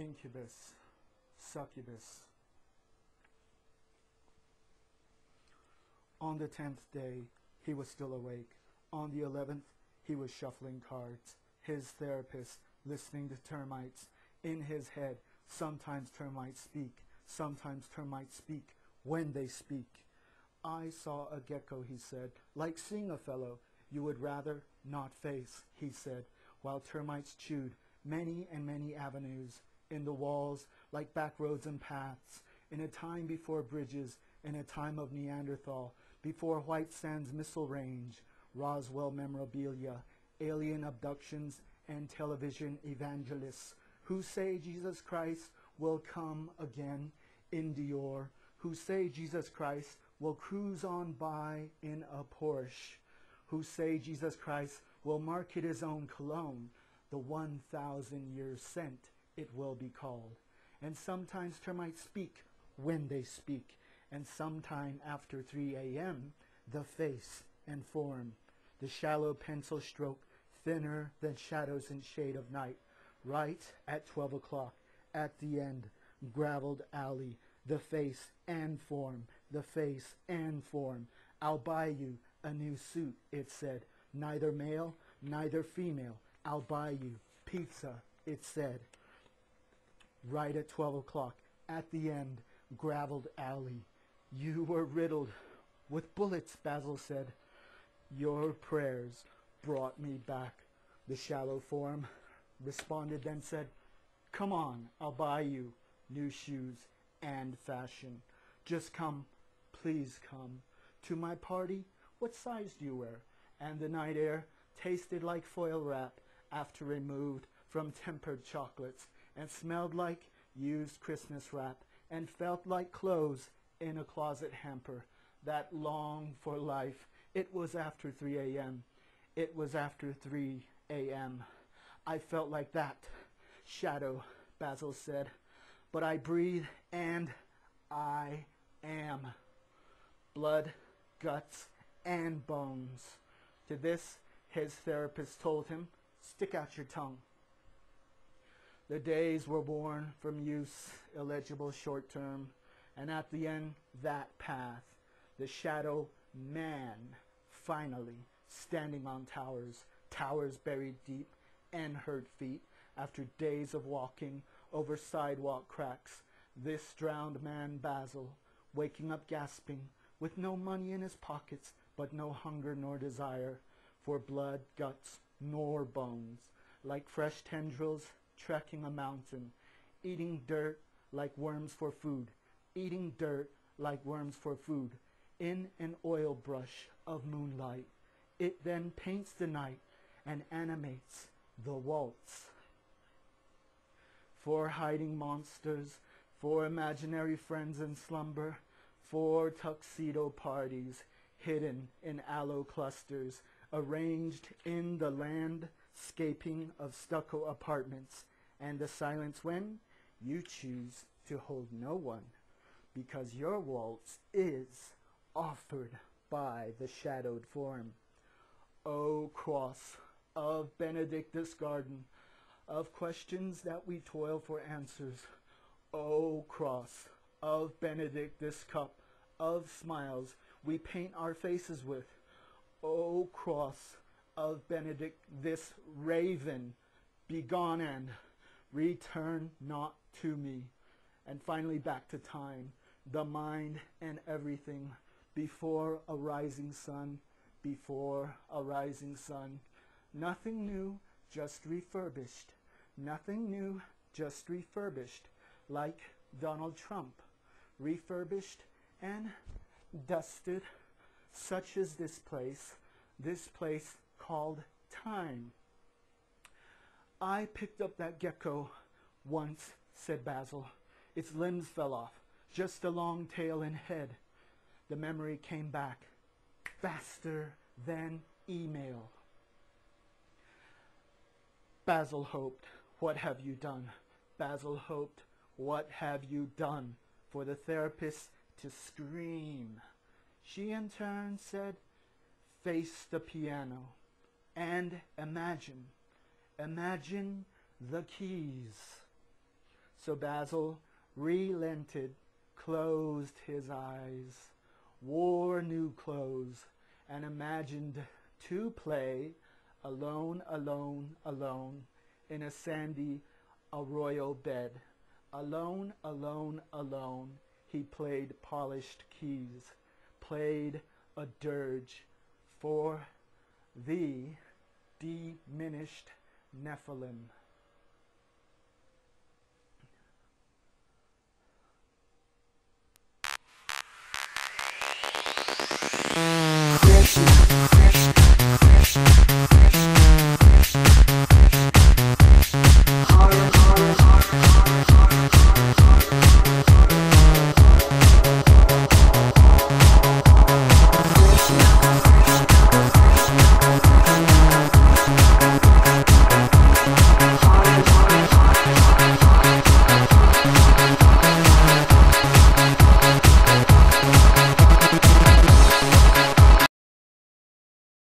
Incubus-Succubus. On the 10th day, he was still awake. On the 11th, he was shuffling cards. His therapist, listening to termites. In his head, sometimes termites speak. Sometimes termites speak when they speak. I saw a gecko, he said, like seeing a fellow you would rather not face, he said, while termites chewed many and many avenues in the walls like back roads and paths, in a time before bridges, in a time of Neanderthal, before White Sands missile range, Roswell memorabilia, alien abductions, and television evangelists who say Jesus Christ will come again in Dior, who say Jesus Christ will cruise on by in a Porsche, who say Jesus Christ will market his own cologne, the 1,000-year scent it will be called. And sometimes termites speak when they speak, and sometime after 3 a.m., the face and form, the shallow pencil stroke, thinner than shadows in shade of night, right at 12 o'clock, at the end, graveled alley, the face and form, the face and form. I'll buy you a new suit, it said, neither male, neither female. I'll buy you pizza, it said. Right at 12 o'clock, at the end, graveled alley. You were riddled with bullets, Basil said. Your prayers brought me back. The shallow form responded, then said, come on, I'll buy you new shoes and fashion. Just come, please come. To my party, what size do you wear? And the night air tasted like foil wrap after removed from tempered chocolates, and smelled like used Christmas wrap, and felt like clothes in a closet hamper that longed for life. It was after 3 a.m. It was after 3 a.m. I felt like that shadow, Basil said, but I breathe and I am. Blood, guts, and bones. To this, his therapist told him, stick out your tongue. The days were worn from use, illegible short term, and at the end, that path, the shadow man, finally standing on towers, towers buried deep and hurt feet, after days of walking over sidewalk cracks, this drowned man Basil, waking up gasping, with no money in his pockets, but no hunger nor desire for blood, guts, nor bones, like fresh tendrils trekking a mountain, eating dirt like worms for food, eating dirt like worms for food, in an oil brush of moonlight. It then paints the night and animates the waltz. For hiding monsters, for imaginary friends in slumber, for tuxedo parties hidden in aloe clusters, arranged in the landscaping of stucco apartments, and the silence when you choose to hold no one, because your waltz is offered by the shadowed form. O cross of Benedictus garden, of questions that we toil for answers. O cross of Benedictus cup, of smiles we paint our faces with. O cross of Benedict, this raven, begone and return not to me. And finally back to time, the mind and everything, before a rising sun, before a rising sun. Nothing new, just refurbished. Nothing new, just refurbished. Like Donald Trump, refurbished and dusted, such as this place called time. I picked up that gecko once, said Basil. Its limbs fell off, just a long tail and head. The memory came back, faster than email. Basil hoped, what have you done? Basil hoped, what have you done? For the therapist to scream. She in turn said, face the piano and imagine the keys. So Basil relented, closed his eyes, wore new clothes, and imagined to play alone, alone, alone in a sandy arroyo bed. Alone, alone, alone, he played polished keys, played a dirge for the diminished Nephilim.